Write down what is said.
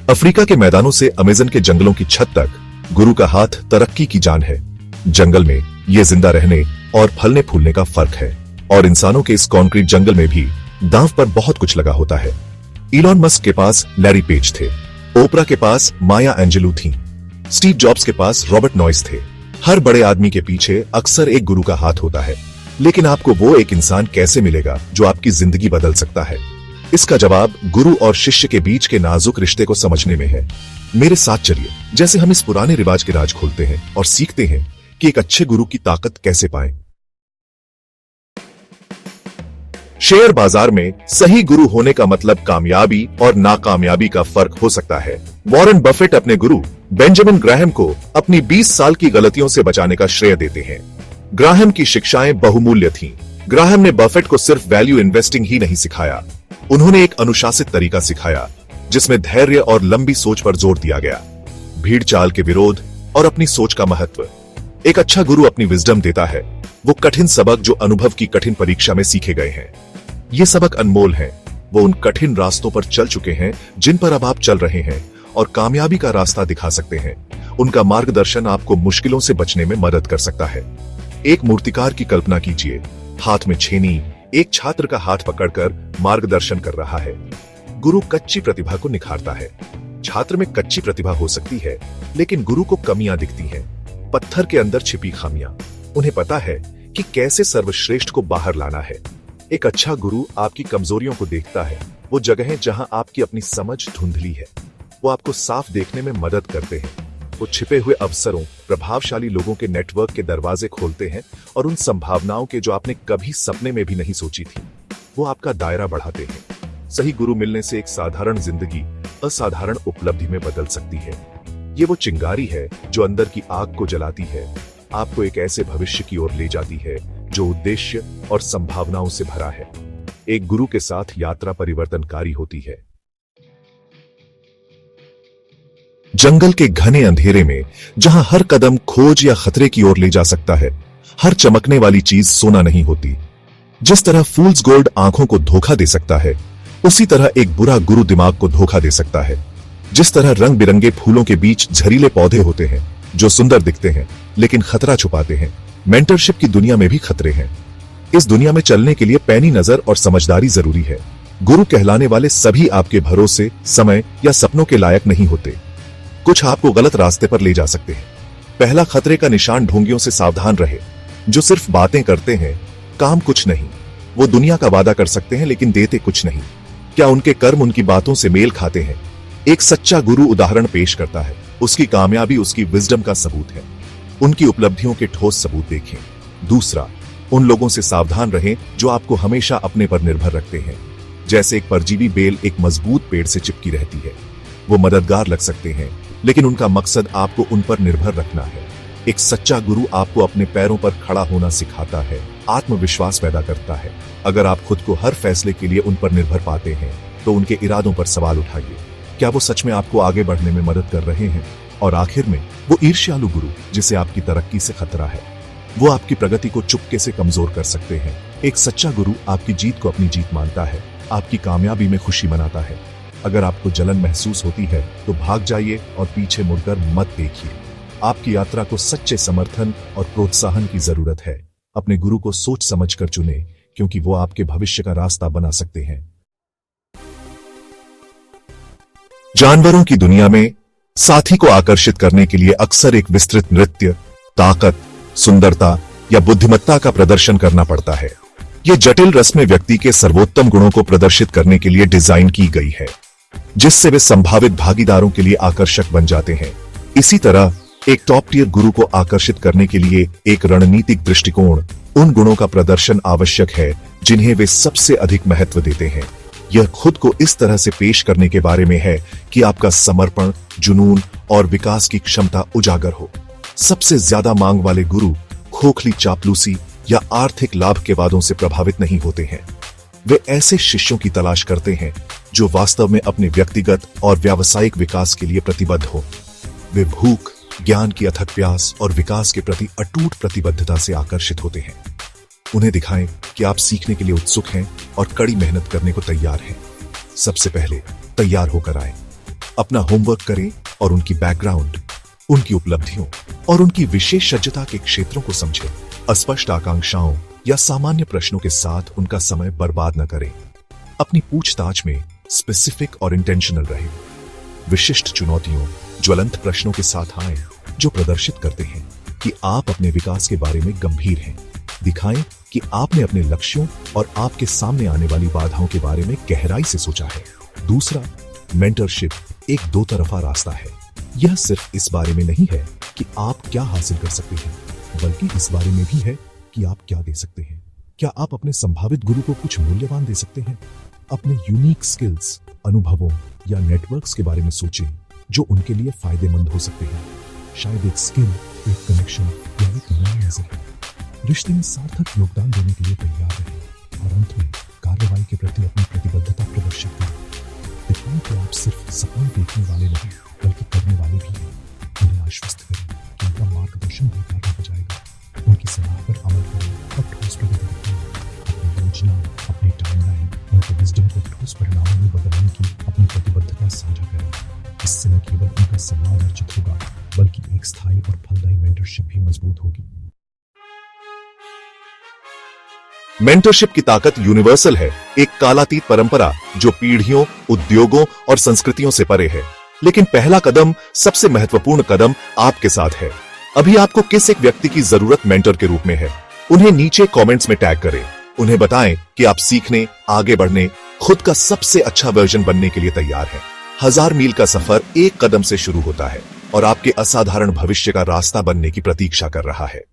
Africa के मैदानों से अमेज़न के जंगलों की छत तक गुरु का हाथ तरक्की की जान है। जंगल में ये जिंदा रहने और फलने फूलने का फर्क है, और इंसानों के इस कंक्रीट जंगल में भी दांव पर बहुत कुछ लगा होता है। इलॉन मस्क के पास लैरी पेज थे, ओपरा के पास माया एंजेलू थी, स्टीव जॉब्स के पास रॉबर्ट नॉइस थे। हर बड़े आदमी के पीछे अक्सर एक गुरु का हाथ होता है, लेकिन आपको वो एक इंसान कैसे मिलेगा जो आपकी जिंदगी बदल सकता है? इसका जवाब गुरु और शिष्य के बीच के नाजुक रिश्ते को समझने में है। मेरे साथ चलिए, जैसे हम इस पुराने रिवाज के राज खोलते हैं और सीखते हैं कि एक अच्छे गुरु की ताकत कैसे पाएं। शेयर बाजार में सही गुरु होने का मतलब कामयाबी और नाकामयाबी का फर्क हो सकता है। वॉरेन बफेट अपने गुरु बेंजामिन ग्राहम को अपनी 20 साल की गलतियों से बचाने का श्रेय देते हैं। ग्राहम की शिक्षाएं बहुमूल्य थीं। ग्राहम ने बफेट को सिर्फ वैल्यू इन्वेस्टिंग ही नहीं सिखाया, उन्होंने एक अनुशासित तरीका सिखाया जिसमें धैर्य और लंबी सोच पर जोर दिया गया। भीड़ चाल के विरोध और अपनी सोच का महत्व। एक अच्छा गुरु अपनी विजडम देता है, वो कठिन सबक जो अनुभव की कठिन परीक्षा में सीखे गए हैं। ये सबक अनमोल हैं। वो उन कठिन रास्तों पर चल चुके हैं जिन पर अब आप चल रहे हैं और कामयाबी का रास्ता दिखा सकते हैं। उनका मार्गदर्शन आपको मुश्किलों से बचने में मदद कर सकता है। एक मूर्तिकार की कल्पना कीजिए, हाथ में छेनी, एक छात्र का हाथ पकड़कर मार्गदर्शन कर रहा है। गुरु कच्ची प्रतिभा को निखारता है। छात्र में कच्ची प्रतिभा हो सकती है, लेकिन गुरु को कमियां दिखती हैं, पत्थर के अंदर छिपी खामियां। उन्हें पता है कि कैसे सर्वश्रेष्ठ को बाहर लाना है। एक अच्छा गुरु आपकी कमजोरियों को देखता है, वो जगहें जहां आपकी अपनी समझ धुंधली है। वो आपको साफ देखने में मदद करते हैं। वो छिपे हुए अवसरों, प्रभावशाली लोगों के नेटवर्क के दरवाजे खोलते हैं और उन संभावनाओं के जो आपने कभी सपने में भी नहीं सोची थी, वो आपका दायरा बढ़ाते हैं। सही गुरु मिलने से एक साधारण जिंदगी असाधारण उपलब्धि में बदल सकती है। ये वो चिंगारी है जो अंदर की आग को जलाती है, आपको एक ऐसे भविष्य की ओर ले जाती है जो उद्देश्य और संभावनाओं से भरा है। एक गुरु के साथ यात्रा परिवर्तनकारी होती है। जंगल के घने अंधेरे में जहां हर कदम खोज या खतरे की ओर ले जा सकता है, हर चमकने वाली चीज सोना नहीं होती। जिस तरह फूल्स गोल्ड आंखों को धोखा दे सकता है, उसी तरह एक बुरा गुरु दिमाग को धोखा दे सकता है। जिस तरह रंग बिरंगे फूलों के बीच झरीले पौधे होते हैं जो सुंदर दिखते हैं लेकिन खतरा छुपाते हैं, मेंटरशिप की दुनिया में भी खतरे हैं। इस दुनिया में चलने के लिए पैनी नजर और समझदारी जरूरी है। गुरु कहलाने वाले सभी आपके भरोसे, समय या सपनों के लायक नहीं होते। कुछ आपको गलत रास्ते पर ले जा सकते हैं। पहला खतरे का निशान ढोंगियों से सावधान रहे, जो सिर्फ बातें करते हैं, काम कुछ नहीं। वो दुनिया का वादा कर सकते हैं लेकिन देते कुछ नहीं। क्या उनके कर्म उनकी बातों से मेल खाते हैं? एक सच्चा गुरु उदाहरण पेश करता है, उसकी कामयाबी उसकी विजडम का सबूत है। उनकी उपलब्धियों के ठोस सबूत देखें। दूसरा, उन लोगों से सावधान रहें जो आपको हमेशा अपने पर निर्भर रखते हैं। जैसे एक परजीवी बेल एक मजबूत पेड़ से चिपकी रहती है। वो मददगार लग सकते हैं, लेकिन उनका मकसद आपको उन पर निर्भर रखना है। एक सच्चा गुरु आपको अपने पैरों पर खड़ा होना सिखाता है, आत्मविश्वास पैदा करता है। अगर आप खुद को हर फैसले के लिए उन पर निर्भर पाते हैं, तो उनके इरादों पर सवाल उठाइए। क्या वो सच में आपको आगे बढ़ने में मदद कर रहे हैं? और आखिर में, वो ईर्ष्यालु गुरु जिसे आपकी तरक्की से खतरा है, वो आपकी प्रगति को चुपके से कमजोर कर सकते हैं। एक सच्चा गुरु आपकी जीत को अपनी जीत मानता है, आपकी कामयाबी में खुशी मनाता है। अगर आपको जलन महसूस होती है तो भाग जाइए और पीछे मुड़कर मत देखिए। आपकी यात्रा को सच्चे समर्थन और प्रोत्साहन की जरूरत है। अपने गुरु को सोच समझकर चुने, क्योंकि वो आपके भविष्य का रास्ता बना सकते हैं। जानवरों की दुनिया में साथी को आकर्षित करने के लिए अक्सर एक विस्तृत नृत्य, ताकत, सुंदरता या बुद्धिमत्ता का प्रदर्शन करना पड़ता है। यह जटिल रस्में व्यक्ति के सर्वोत्तम गुणों को प्रदर्शित करने के लिए डिजाइन की गई है, जिससे वे संभावित भागीदारों के लिए आकर्षक बन जाते हैं। इसी तरह एक टॉप टियर गुरु को आकर्षित करने के लिए एक रणनीतिक दृष्टिकोण, उन गुणों का प्रदर्शन आवश्यक है जिन्हें वे सबसे अधिक महत्व देते हैं। यह खुद को इस तरह से पेश करने के बारे में है कि आपका समर्पण, जुनून और विकास की क्षमता उजागर हो। सबसे ज्यादा मांग वाले गुरु खोखली चापलूसी या आर्थिक लाभ के वादों से प्रभावित नहीं होते हैं। वे ऐसे शिष्यों की तलाश करते हैं जो वास्तव में अपने व्यक्तिगत और व्यावसायिक विकास के लिए प्रतिबद्ध हो। वे भूख, ज्ञान की अथक प्यास और विकास के प्रति अटूट प्रतिबद्धता से आकर्षित होते हैं। उन्हें दिखाएं कि आप सीखने के लिए उत्सुक हैं और कड़ी मेहनत करने को तैयार हैं। सबसे पहले तैयार होकर आएं। अपना होमवर्क करें और उनकी बैकग्राउंड, उनकी उपलब्धियों और उनकी विशेषज्ञता के क्षेत्रों को समझें। अस्पष्ट आकांक्षाओं या सामान्य प्रश्नों के साथ उनका समय बर्बाद न करें। अपनी पूछताछ में स्पेसिफिक और इंटेंशनल रहें। विशिष्ट चुनौतियों, ज्वलंत प्रश्नों के साथ आएं जो प्रदर्शित करते हैं कि आप अपने विकास के बारे में गंभीर हैं। दिखाएं कि आपने अपने लक्ष्यों और आपके सामने आने वाली बाधाओं के बारे में गहराई से सोचा है। दूसरा, मेंटरशिप एक दो तरफा रास्ता है। यह सिर्फ इस बारे में नहीं है कि आप क्या हासिल कर सकते हैं, बल्कि इस बारे में भी है कि आप क्या दे सकते हैं। क्या आप अपने संभावित गुरु को कुछ मूल्यवान दे सकते हैं? अपने यूनिक स्किल्स, अनुभवों या नेटवर्क्स के बारे में सोचें जो उनके लिए फायदेमंद हो सकते हैं। शायद एक स्किल, एक कनेक्शन या एक नया नजर है। रिश्ते में सार्थक योगदान देने के लिए तैयार रहें और अंत में कार्रवाई के प्रति अपनी प्रतिबद्धता प्रदर्शित करें। दिखाएं कि आप सिर्फ सपने देखने वाले नहीं बल्कि करने वाले भी हैं। उन्हें आश्वस्त करें कि उनका मार्गदर्शन बेकार न हो जाएगा। उनकी सलाह पर अमल करें और ठोस प्रगति दिखाएं। अपनी योजना, अपनी टाइमलाइन, उनके विजडम को ठोस परिणामों में बदलने की अपनी प्रतिबद्धता साझा करें। इससे न केवल उनका सम्मान अर्जित होगा बल्कि एक स्थायी और फलदायी मेंटरशिप भी मजबूत होगी। मेंटरशिप की ताकत यूनिवर्सल है, एक कालातीत परंपरा जो पीढ़ियों, उद्योगों और संस्कृतियों से परे है। लेकिन पहला कदम, सबसे महत्वपूर्ण कदम आपके साथ है। अभी आपको किस एक व्यक्ति की जरूरत मेंटर के रूप में है? उन्हें नीचे कमेंट्स में टैग करें। उन्हें बताएं कि आप सीखने, आगे बढ़ने, खुद का सबसे अच्छा वर्जन बनने के लिए तैयार हैं। 1000 मील का सफर एक कदम से शुरू होता है और आपके असाधारण भविष्य का रास्ता बनने की प्रतीक्षा कर रहा है।